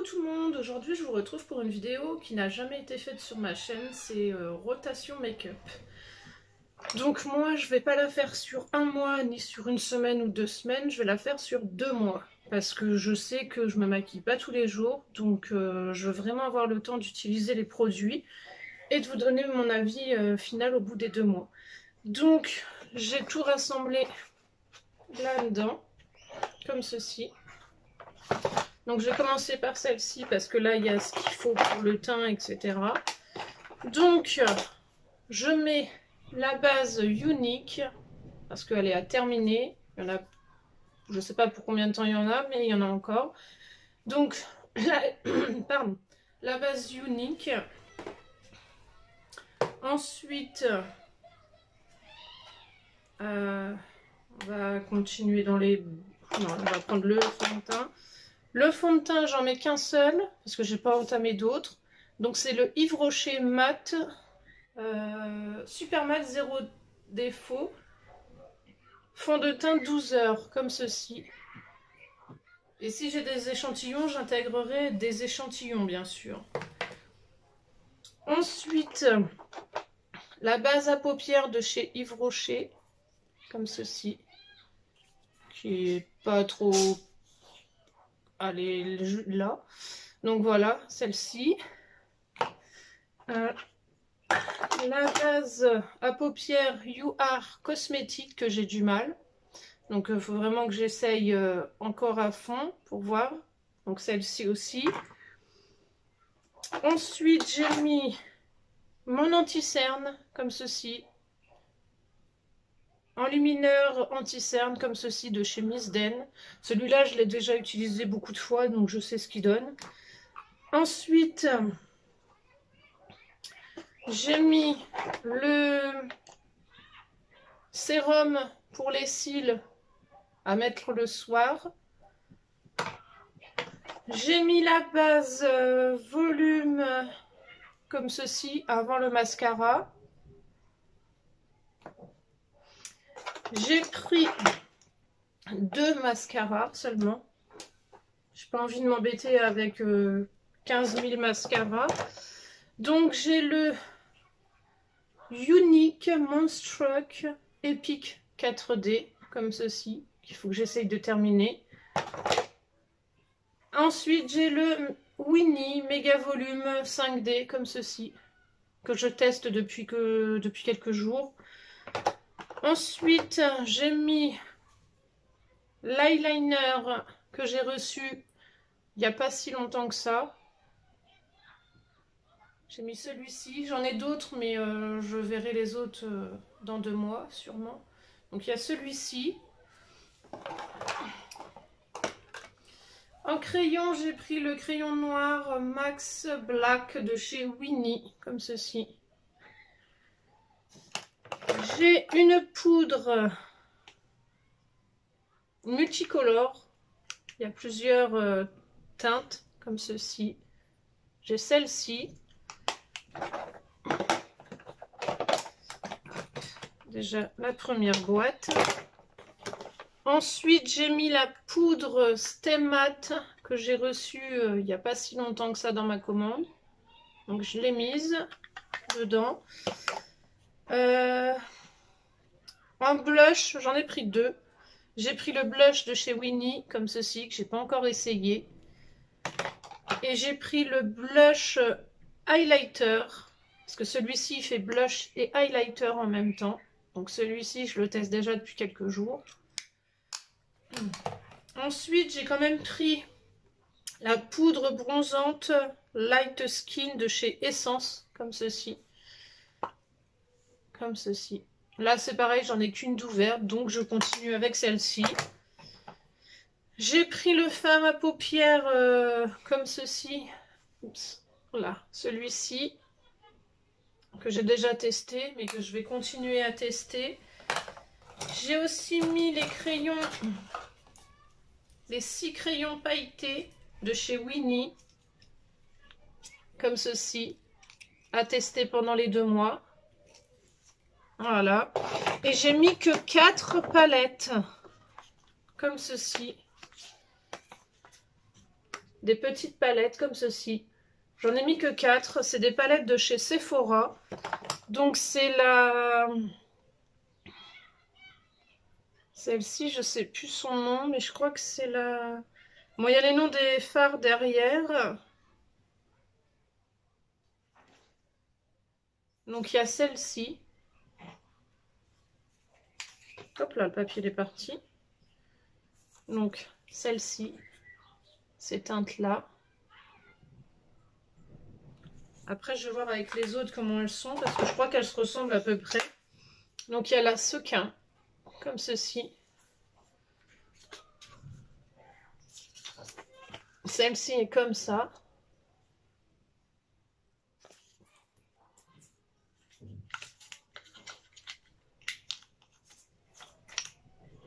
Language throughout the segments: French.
tout le monde, aujourd'hui je vous retrouve pour une vidéo qui n'a jamais été faite sur ma chaîne, c'est rotation make-up. Donc moi je vais pas la faire sur un mois ni sur une semaine ou 2 semaines, je vais la faire sur 2 mois. Parce que je sais que je me maquille pas tous les jours, donc je veux vraiment avoir le temps d'utiliser les produits et de vous donner mon avis final au bout des 2 mois. Donc j'ai tout rassemblé là-dedans, comme ceci. Donc je vais commencer par celle-ci parce que là il y a ce qu'il faut pour le teint, etc. Donc je mets la base Unique parce qu'elle est à terminer. Il y en a, je ne sais pas pour combien de temps il y en a, mais il y en a encore. Donc la base Unique. Ensuite, on va continuer dans les... Non, on va prendre le fond de teint. Le fond de teint, j'en mets qu'un seul, parce que j'ai pas entamé d'autres. Donc c'est le Yves Rocher Mat, Super Mat 0 défaut. Fond de teint 12 heures, comme ceci. Et si j'ai des échantillons, j'intégrerai des échantillons, bien sûr. Ensuite, la base à paupières de chez Yves Rocher, comme ceci. Qui est pas trop... Allez, là. Donc voilà, celle-ci. La base à paupières You Are Cosmétique que j'ai du mal. Donc il faut vraiment que j'essaye encore à fond pour voir. Donc celle-ci aussi. Ensuite, j'ai mis mon anti-cerne comme ceci. Enlumineur anti-cerne comme ceci de chez Miss Den. Celui-là, je l'ai déjà utilisé beaucoup de fois, donc je sais ce qu'il donne. Ensuite, j'ai mis le sérum pour les cils à mettre le soir. J'ai mis la base volume comme ceci avant le mascara. J'ai pris 2 mascaras seulement. J'ai pas envie de m'embêter avec 15 000 mascaras. Donc j'ai le Unique Monstruck Epic 4D comme ceci, qu'il faut que j'essaye de terminer. Ensuite j'ai le Winnie Méga Volume 5D comme ceci, que je teste depuis quelques jours. Ensuite, j'ai mis l'eyeliner que j'ai reçu il n'y a pas si longtemps que ça. J'ai mis celui-ci. J'en ai d'autres, mais je verrai les autres dans 2 mois, sûrement. Donc, il y a celui-ci. En crayon, j'ai pris le crayon noir Max Black de chez Winnie, comme ceci. J'ai une poudre multicolore. Il y a plusieurs teintes comme ceci. J'ai celle-ci. Déjà la première boîte. Ensuite, j'ai mis la poudre Stay Matte que j'ai reçue il n'y a pas si longtemps que ça dans ma commande. Donc je l'ai mise dedans. En blush, j'en ai pris 2. J'ai pris le blush de chez Winnie, comme ceci, que j'ai pas encore essayé. Et j'ai pris le blush highlighter, parce que celui-ci fait blush et highlighter en même temps. Donc celui-ci, je le teste déjà depuis quelques jours. Ensuite, j'ai quand même pris la poudre bronzante Light Skin de chez Essence, comme ceci. Comme ceci. Là, c'est pareil, j'en ai qu'une d'ouverte, donc je continue avec celle-ci. J'ai pris le fard à paupières comme ceci. Oups, là, celui-ci, que j'ai déjà testé, mais que je vais continuer à tester. J'ai aussi mis les crayons, les 6 crayons pailletés de chez Winnie, comme ceci, à tester pendant les 2 mois. Voilà. Et j'ai mis que 4 palettes, comme ceci. des petites palettes comme ceci. J'en ai mis que 4. C'est des palettes de chez Sephora. Donc c'est la... Celle-ci, je sais plus son nom, mais je crois que c'est la... Bon, il y a les noms des fards derrière. Donc il y a celle-ci. Hop là, le papier il est parti. Donc celle-ci, ces teintes-là. Après, je vais voir avec les autres comment elles sont, parce que je crois qu'elles se ressemblent à peu près. Donc il y a la sequin, comme ceci. Celle-ci est comme ça.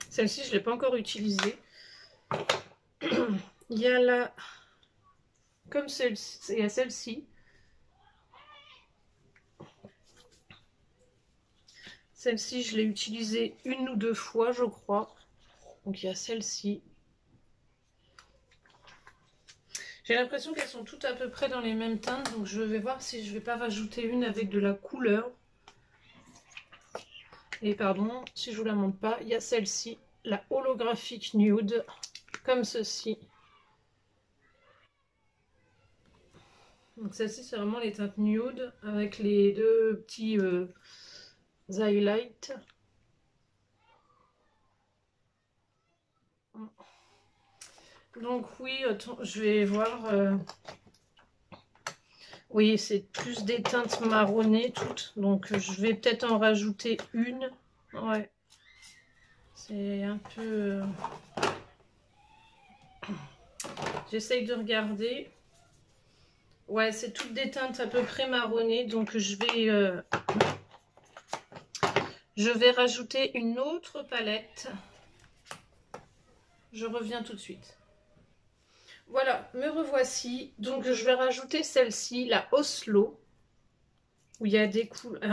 Celle-ci, je ne l'ai pas encore utilisée. Il y a la... Comme celle-ci, il y a celle-ci. Celle-ci, je l'ai utilisée 1 ou 2 fois, je crois. Donc il y a celle-ci. J'ai l'impression qu'elles sont toutes à peu près dans les mêmes teintes, donc je vais voir si je vais pas rajouter une avec de la couleur. Et pardon, si je vous la montre pas, il y a celle-ci, la holographique nude, comme ceci. Donc celle-ci, c'est vraiment les teintes nude, avec les 2 petits highlights. Donc oui, attends, je vais voir. Oui, c'est plus des teintes marronnées toutes. Donc je vais peut-être en rajouter une. Ouais. C'est un peu... J'essaye de regarder. Ouais, c'est toutes des teintes à peu près marronnées. Donc je vais rajouter une autre palette. Je reviens tout de suite. Voilà, me revoici. Donc je vais rajouter celle-ci, la Oslo, où il y a un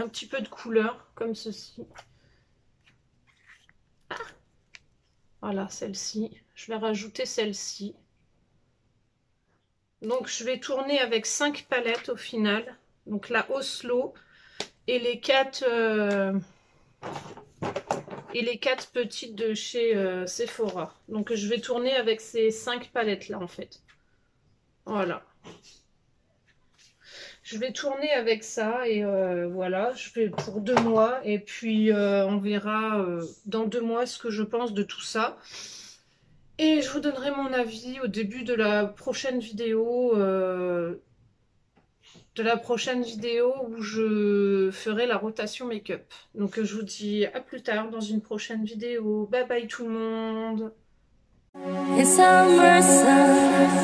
petit peu de couleur, comme ceci. Ah, voilà, celle-ci. Je vais rajouter celle-ci. Donc je vais tourner avec 5 palettes au final. Donc la Oslo et les 4 petites de chez Sephora. Donc je vais tourner avec ces 5 palettes là en fait. Voilà. Je vais tourner avec ça et voilà, je fais pour 2 mois et puis on verra dans 2 mois ce que je pense de tout ça. Et je vous donnerai mon avis au début de la prochaine vidéo, où je ferai la rotation make-up. Donc je vous dis à plus tard dans une prochaine vidéo. Bye bye tout le monde. It's summer sun,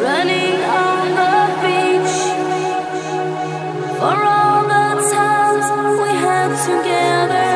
running on the beach, for all the times we had together.